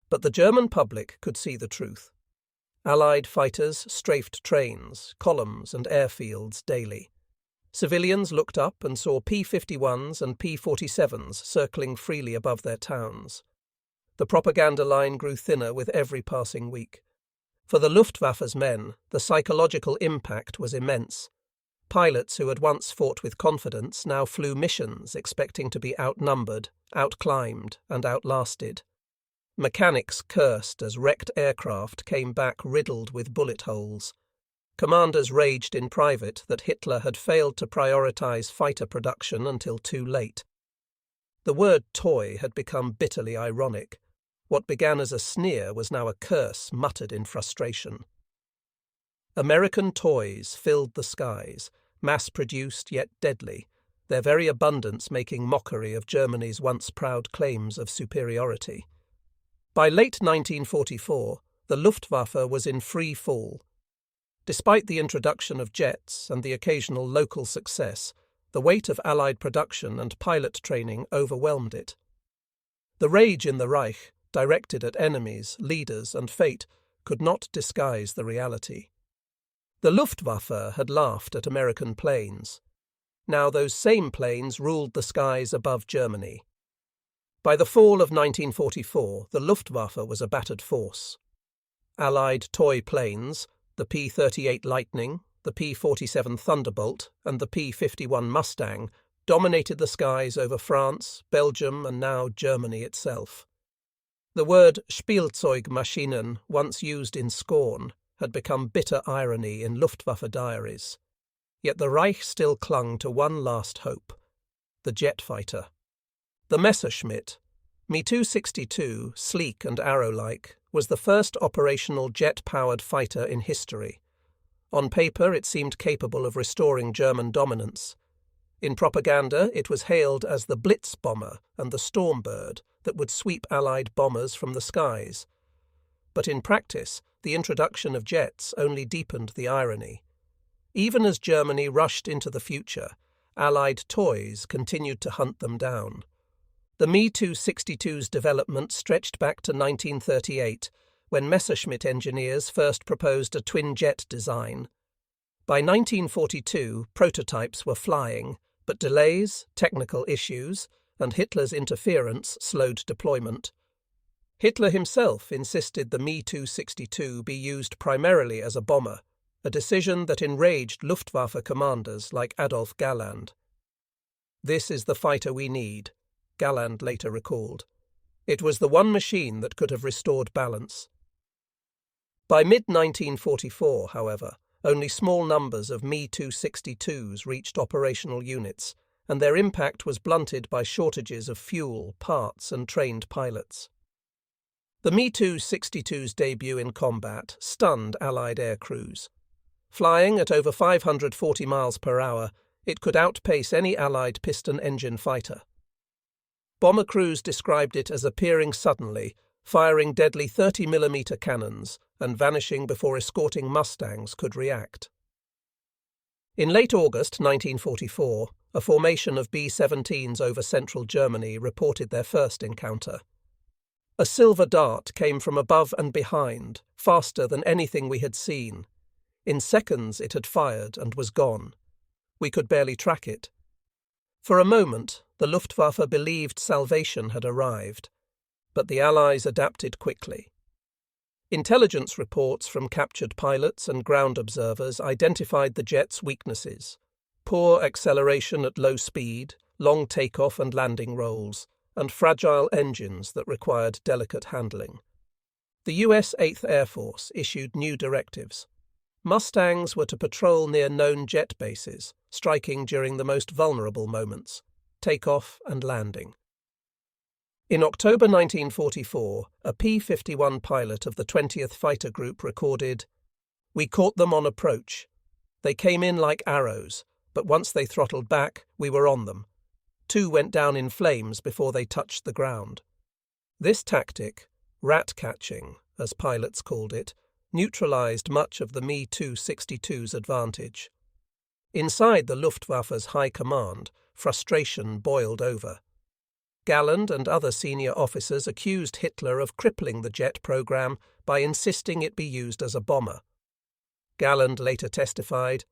Speaker 1: But the German public could see the truth. Allied fighters strafed trains, columns and airfields daily. Civilians looked up and saw P-51s and P-47s circling freely above their towns. The propaganda line grew thinner with every passing week. For the Luftwaffe's men, the psychological impact was immense. Pilots who had once fought with confidence now flew missions expecting to be outnumbered, outclimbed, and outlasted. Mechanics cursed as wrecked aircraft came back riddled with bullet holes. Commanders raged in private that Hitler had failed to prioritize fighter production until too late. The word toy had become bitterly ironic. What began as a sneer was now a curse muttered in frustration. American toys filled the skies, mass-produced yet deadly, their very abundance making mockery of Germany's once proud claims of superiority. By late 1944, the Luftwaffe was in free fall. Despite the introduction of jets and the occasional local success, the weight of Allied production and pilot training overwhelmed it. The rage in the Reich, directed at enemies, leaders, and fate, could not disguise the reality. The Luftwaffe had laughed at American planes. Now those same planes ruled the skies above Germany. By the fall of 1944, the Luftwaffe was a battered force. Allied toy planes, the P-38 Lightning, the P-47 Thunderbolt, and the P-51 Mustang, dominated the skies over France, Belgium, and now Germany itself. The word Spielzeugmaschinen, once used in scorn, had become bitter irony in Luftwaffe diaries. Yet the Reich still clung to one last hope: the jet fighter. The Messerschmitt, Me-262, sleek and arrow-like, was the first operational jet-powered fighter in history. On paper, it seemed capable of restoring German dominance. In propaganda, it was hailed as the Blitz bomber and the Storm bird that would sweep Allied bombers from the skies. But in practice, the introduction of jets only deepened the irony. Even as Germany rushed into the future, Allied toys continued to hunt them down. The Me-262's development stretched back to 1938, when Messerschmitt engineers first proposed a twin-jet design. By 1942, prototypes were flying, but delays, technical issues, and Hitler's interference slowed deployment. Hitler himself insisted the Me-262 be used primarily as a bomber, a decision that enraged Luftwaffe commanders like Adolf Galland. "This is the fighter we need," Galland later recalled. It was the one machine that could have restored balance. By mid-1944, however, only small numbers of Me-262s reached operational units, and their impact was blunted by shortages of fuel, parts, and trained pilots. The Me-262's debut in combat stunned Allied air crews. Flying at over 540 miles per hour, it could outpace any Allied piston-engine fighter. Bomber crews described it as appearing suddenly, firing deadly 30mm cannons, and vanishing before escorting Mustangs could react. In late August 1944, a formation of B-17s over central Germany reported their first encounter. A silver dart came from above and behind, faster than anything we had seen. In seconds it had fired and was gone. We could barely track it. For a moment, the Luftwaffe believed salvation had arrived. but the Allies adapted quickly. Intelligence reports from captured pilots and ground observers identified the jet's weaknesses: poor acceleration at low speed, long takeoff and landing rolls, and fragile engines that required delicate handling. The US 8th Air Force issued new directives. Mustangs were to patrol near known jet bases, striking during the most vulnerable moments: takeoff and landing. In October 1944, a P-51 pilot of the 20th Fighter Group recorded, "We caught them on approach. They came in like arrows, but once they throttled back, we were on them. 2 went down in flames before they touched the ground." This tactic, rat-catching, as pilots called it, neutralized much of the Me-262's advantage. Inside the Luftwaffe's high command, frustration boiled over. Galland and other senior officers accused Hitler of crippling the jet program by insisting it be used as a bomber. Galland later testified,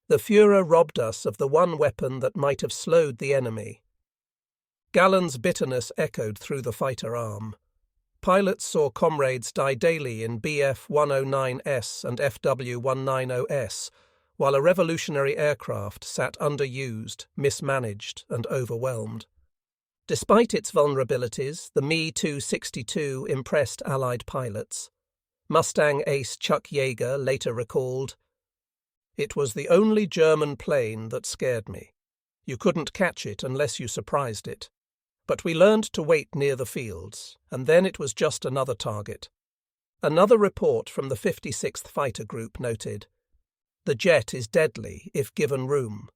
Speaker 1: "The Führer robbed us of the one weapon that might have slowed the enemy." Galland's bitterness echoed through the fighter arm. Pilots saw comrades die daily in Bf-109S and FW-190S, while a revolutionary aircraft sat underused, mismanaged, and overwhelmed. Despite its vulnerabilities, the Me-262 impressed Allied pilots. Mustang ace Chuck Yeager later recalled, "It was the only German plane that scared me. You couldn't catch it unless you surprised it. But we learned to wait near the fields, and then it was just another target." Another report from the 56th Fighter Group noted, "The jet is deadly if given room,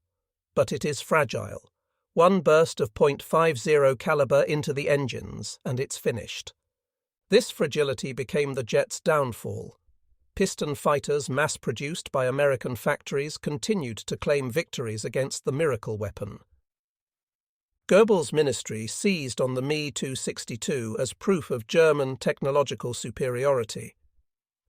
Speaker 1: but it is fragile. One burst of .50 caliber into the engines, and it's finished." This fragility became the jet's downfall. Piston fighters mass-produced by American factories continued to claim victories against the miracle weapon. Goebbels' ministry seized on the Me-262 as proof of German technological superiority.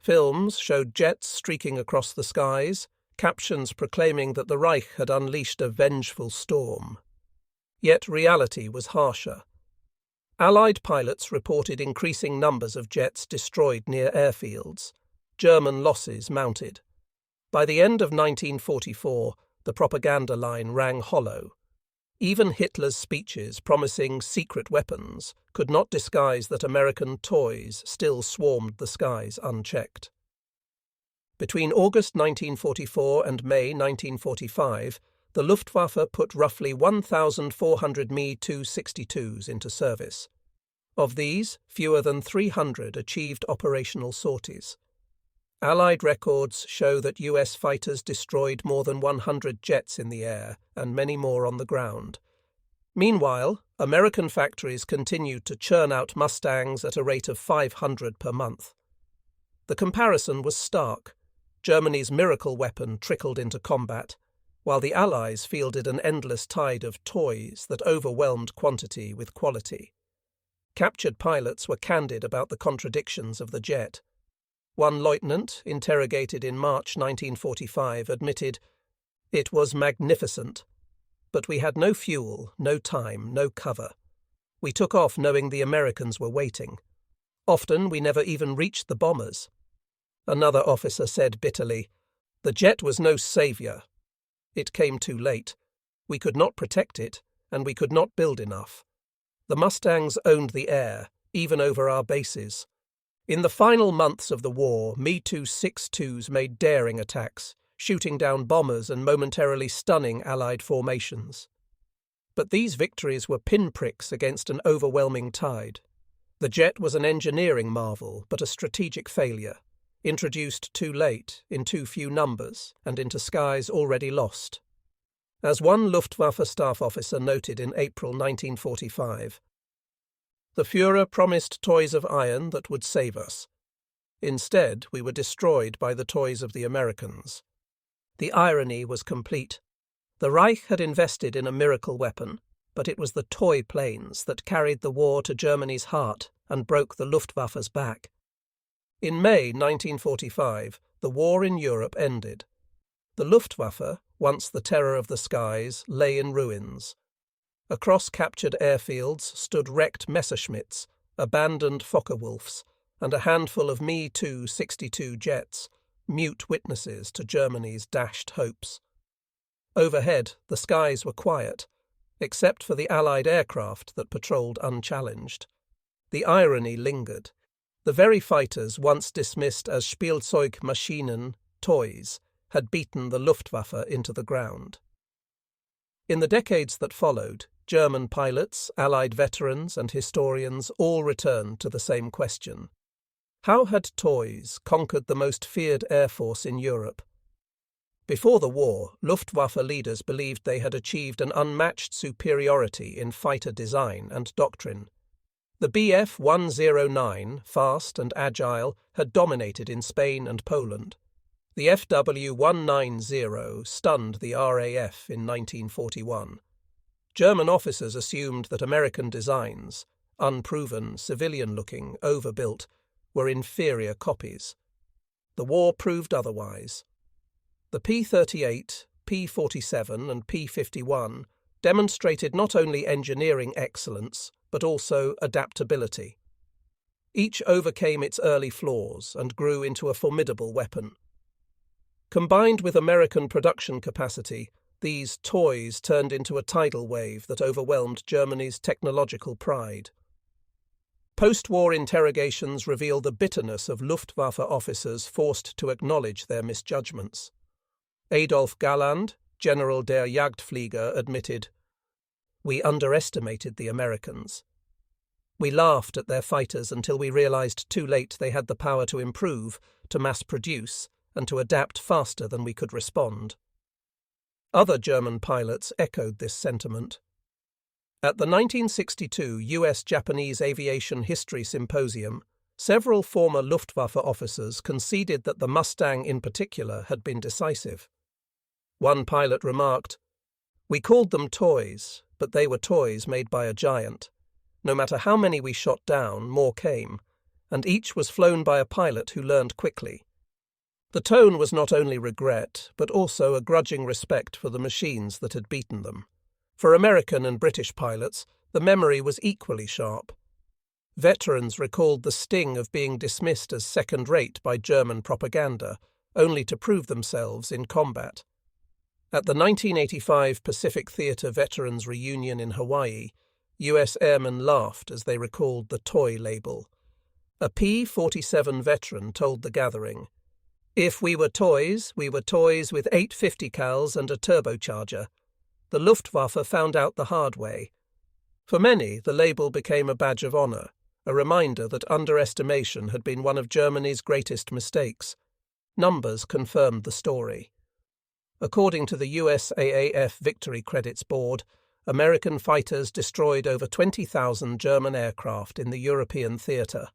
Speaker 1: Films showed jets streaking across the skies, captions proclaiming that the Reich had unleashed a vengeful storm. Yet reality was harsher. Allied pilots reported increasing numbers of jets destroyed near airfields. German losses mounted. By the end of 1944, the propaganda line rang hollow. Even Hitler's speeches promising secret weapons could not disguise that American toys still swarmed the skies unchecked. Between August 1944 and May 1945, the Luftwaffe put roughly 1,400 Me-262s into service. Of these, fewer than 300 achieved operational sorties. Allied records show that US fighters destroyed more than 100 jets in the air and many more on the ground. Meanwhile, American factories continued to churn out Mustangs at a rate of 500 per month. The comparison was stark. Germany's miracle weapon trickled into combat, while the Allies fielded an endless tide of toys that overwhelmed quantity with quality. Captured pilots were candid about the contradictions of the jet. One lieutenant, interrogated in March 1945, admitted, "It was magnificent, but we had no fuel, no time, no cover. We took off knowing the Americans were waiting. Often we never even reached the bombers." Another officer said bitterly, "The jet was no savior. It came too late. We could not protect it, and we could not build enough. The Mustangs owned the air, even over our bases." In the final months of the war, Me-262s made daring attacks, shooting down bombers and momentarily stunning Allied formations. But these victories were pinpricks against an overwhelming tide. The jet was an engineering marvel, but a strategic failure, introduced too late, in too few numbers, and into skies already lost. As one Luftwaffe staff officer noted in April 1945, "The Führer promised toys of iron that would save us. Instead, we were destroyed by the toys of the Americans." The irony was complete. The Reich had invested in a miracle weapon, but it was the toy planes that carried the war to Germany's heart and broke the Luftwaffe's back. In May 1945, the war in Europe ended. The Luftwaffe, once the terror of the skies, lay in ruins. Across captured airfields stood wrecked Messerschmitts, abandoned Focke-Wulfs, and a handful of Me-262 jets, mute witnesses to Germany's dashed hopes. Overhead, the skies were quiet, except for the Allied aircraft that patrolled unchallenged. The irony lingered. The very fighters once dismissed as Spielzeugmaschinen, toys, had beaten the Luftwaffe into the ground. In the decades that followed, German pilots, Allied veterans, and historians all returned to the same question. How had toys conquered the most feared air force in Europe? Before the war, Luftwaffe leaders believed they had achieved an unmatched superiority in fighter design and doctrine. The Bf 109, fast and agile, had dominated in Spain and Poland. The FW 190 stunned the RAF in 1941. German officers assumed that American designs, unproven, civilian-looking, overbuilt, were inferior copies. The war proved otherwise. The P-38, P-47 and P-51 demonstrated not only engineering excellence, but also adaptability. Each overcame its early flaws and grew into a formidable weapon. Combined with American production capacity, these toys turned into a tidal wave that overwhelmed Germany's technological pride. Post-war interrogations reveal the bitterness of Luftwaffe officers forced to acknowledge their misjudgments. Adolf Galland, General der Jagdflieger, admitted, "We underestimated the Americans. We laughed at their fighters until we realized too late they had the power to improve, to mass-produce, and to adapt faster than we could respond." Other German pilots echoed this sentiment. At the 1962 US-Japanese Aviation History Symposium, several former Luftwaffe officers conceded that the Mustang in particular had been decisive. One pilot remarked, "We called them toys, but they were toys made by a giant. No matter how many we shot down, more came, and each was flown by a pilot who learned quickly." The tone was not only regret, but also a grudging respect for the machines that had beaten them. For American and British pilots, the memory was equally sharp. Veterans recalled the sting of being dismissed as second-rate by German propaganda, only to prove themselves in combat. At the 1985 Pacific Theater Veterans Reunion in Hawaii, US airmen laughed as they recalled the toy label. A P-47 veteran told the gathering, "If we were toys with 850 cals and a turbocharger. The Luftwaffe found out the hard way." For many, the label became a badge of honor, a reminder that underestimation had been one of Germany's greatest mistakes. Numbers confirmed the story. According to the USAAF Victory Credits Board, American fighters destroyed over 20,000 German aircraft in the European theater.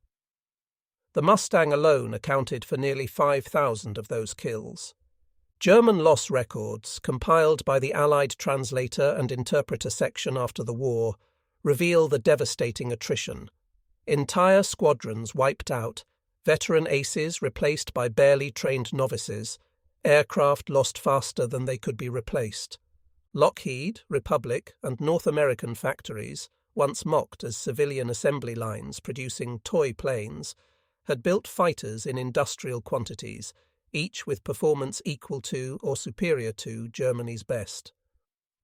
Speaker 1: The Mustang alone accounted for nearly 5,000 of those kills. German loss records, compiled by the Allied translator and interpreter section after the war, reveal the devastating attrition. Entire squadrons wiped out, veteran aces replaced by barely trained novices, aircraft lost faster than they could be replaced. Lockheed, Republic, and North American factories, once mocked as civilian assembly lines producing toy planes, had built fighters in industrial quantities, each with performance equal to or superior to Germany's best.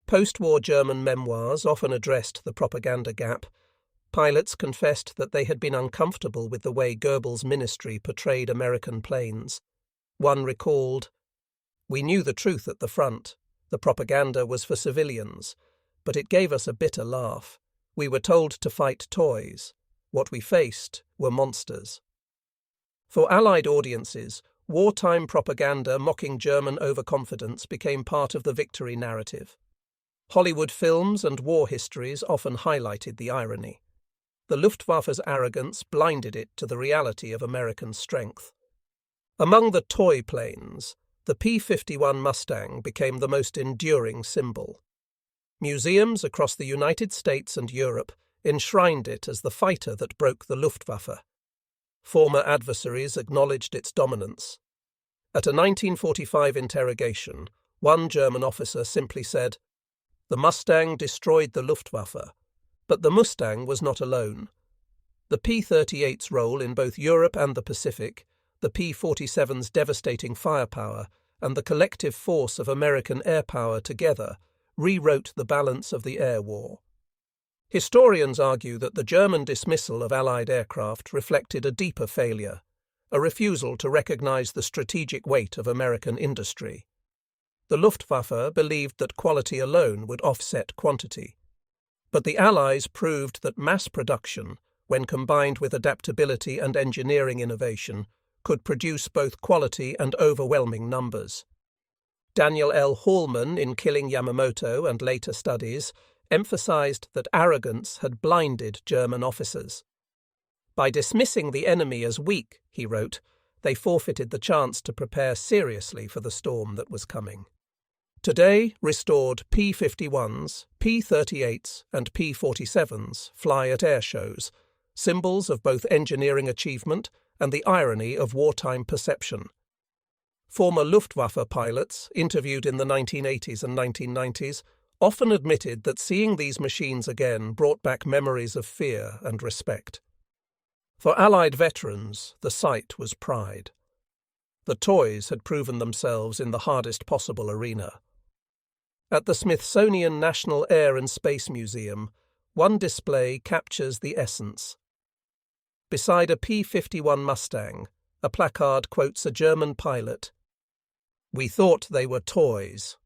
Speaker 1: Post-war German memoirs often addressed the propaganda gap. Pilots confessed that they had been uncomfortable with the way Goebbels' ministry portrayed American planes. One recalled, "We knew the truth at the front. The propaganda was for civilians, but it gave us a bitter laugh. We were told to fight toys. What we faced were monsters." For Allied audiences, wartime propaganda mocking German overconfidence became part of the victory narrative. Hollywood films and war histories often highlighted the irony. The Luftwaffe's arrogance blinded it to the reality of American strength. Among the toy planes, the P-51 Mustang became the most enduring symbol. Museums across the United States and Europe enshrined it as the fighter that broke the Luftwaffe. Former adversaries acknowledged its dominance. At a 1945 interrogation, one German officer simply said, "The Mustang destroyed the Luftwaffe, but the Mustang was not alone. The P-38's role in both Europe and the Pacific, the P-47's devastating firepower, and the collective force of American air power together rewrote the balance of the air war. Historians argue that the German dismissal of Allied aircraft reflected a deeper failure, a refusal to recognize the strategic weight of American industry. The Luftwaffe believed that quality alone would offset quantity. But the Allies proved that mass production, when combined with adaptability and engineering innovation, could produce both quality and overwhelming numbers. Daniel L. Hallman, in Killing Yamamoto and later studies, emphasized that arrogance had blinded German officers. By dismissing the enemy as weak, he wrote, they forfeited the chance to prepare seriously for the storm that was coming. Today, restored P-51s, P-38s and P-47s fly at air shows, symbols of both engineering achievement and the irony of wartime perception. Former Luftwaffe pilots, interviewed in the 1980s and 1990s, often admitted that seeing these machines again brought back memories of fear and respect. For Allied veterans, the sight was pride. The toys had proven themselves in the hardest possible arena. At the Smithsonian National Air and Space Museum, one display captures the essence. Beside a P-51 Mustang, a placard quotes a German pilot, "We thought they were toys.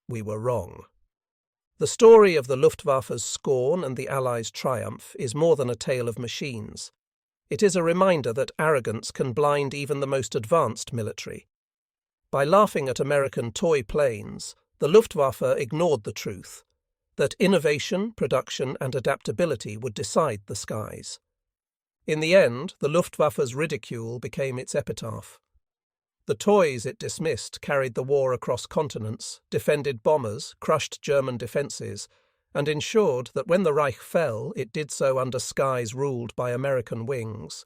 Speaker 1: We were wrong." The story of the Luftwaffe's scorn and the Allies' triumph is more than a tale of machines. It is a reminder that arrogance can blind even the most advanced military. By laughing at American toy planes, the Luftwaffe ignored the truth that innovation, production, and adaptability would decide the skies. In the end, the Luftwaffe's ridicule became its epitaph. The toys it dismissed carried the war across continents, defended bombers, crushed German defences, and ensured that when the Reich fell, it did so under skies ruled by American wings.